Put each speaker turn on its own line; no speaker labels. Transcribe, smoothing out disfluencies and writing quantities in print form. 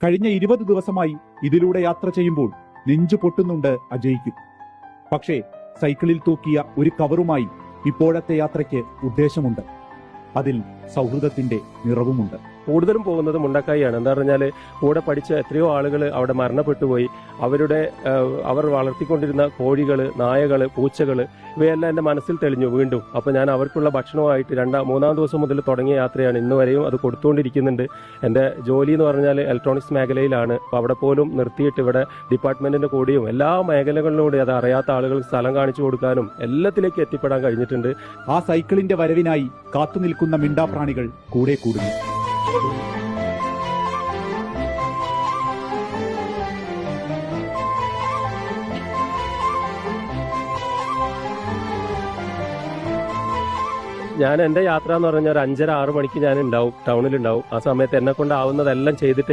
കഴിഞ്ഞ 20 ദിവസമായി ഇതിലൂടെ യാത്ര ചെയ്യുമ്പോൾ നെഞ്ചു പൊട്ടുന്നുണ്ട് അജയ്ക്കും. പക്ഷേ സൈക്കിളിൽ തൂക്കിയ ഒരു കവറുമായി ഇപ്പോഴത്തെ യാത്രയ്ക്ക് ഉദ്ദേശമുണ്ട്. അതിൽ സൗഹൃദത്തിന്റെ നിറവുമുണ്ട്.
കൂടുതലും പോകുന്നത് മുണ്ടക്കായിയാണ്. എന്താ പറഞ്ഞാൽ കൂടെ പഠിച്ച എത്രയോ ആളുകൾ അവിടെ മരണപ്പെട്ടുപോയി. അവർ വളർത്തിക്കൊണ്ടിരുന്ന കോഴികൾ, നായകൾ, പൂച്ചകൾ ഇവയെല്ലാം എൻ്റെ മനസ്സിൽ തെളിഞ്ഞു വീണ്ടും. അപ്പോൾ ഞാൻ അവർക്കുള്ള ഭക്ഷണമായിട്ട് മൂന്നാം ദിവസം മുതൽ തുടങ്ങിയ യാത്രയാണ്. ഇന്ന് വരെയും അത് കൊടുത്തുകൊണ്ടിരിക്കുന്നുണ്ട്. എൻ്റെ ജോലി എന്ന് പറഞ്ഞാൽ ഇലക്ട്രോണിക്സ് മേഖലയിലാണ്. അപ്പോൾ അവിടെ പോലും നിർത്തിയിട്ട് ഇവിടെ ഡിപ്പാർട്ട്മെന്റിന്റെ കൂടെയും എല്ലാ മേഖലകളിലൂടെ അത് അറിയാത്ത ആളുകൾക്ക് സ്ഥലം കാണിച്ചു കൊടുക്കാനും എല്ലാത്തിലേക്ക് എത്തിപ്പെടാൻ കഴിഞ്ഞിട്ടുണ്ട്.
ആ സൈക്കിളിന്റെ വരവിനായി കാത്തുനിൽക്കുന്ന മിണ്ടാപ്രാണികൾ കൂടെ കൂടുന്നു.
ഞാൻ എൻ്റെ യാത്ര എന്ന് പറഞ്ഞാൽ ഒരു 5:30-6 മണിക്ക് ഞാൻ ഉണ്ടാവും, ടൗണിലുണ്ടാവും. ആ സമയത്ത് എന്നെ കൊണ്ടാവുന്നതെല്ലാം ചെയ്തിട്ട്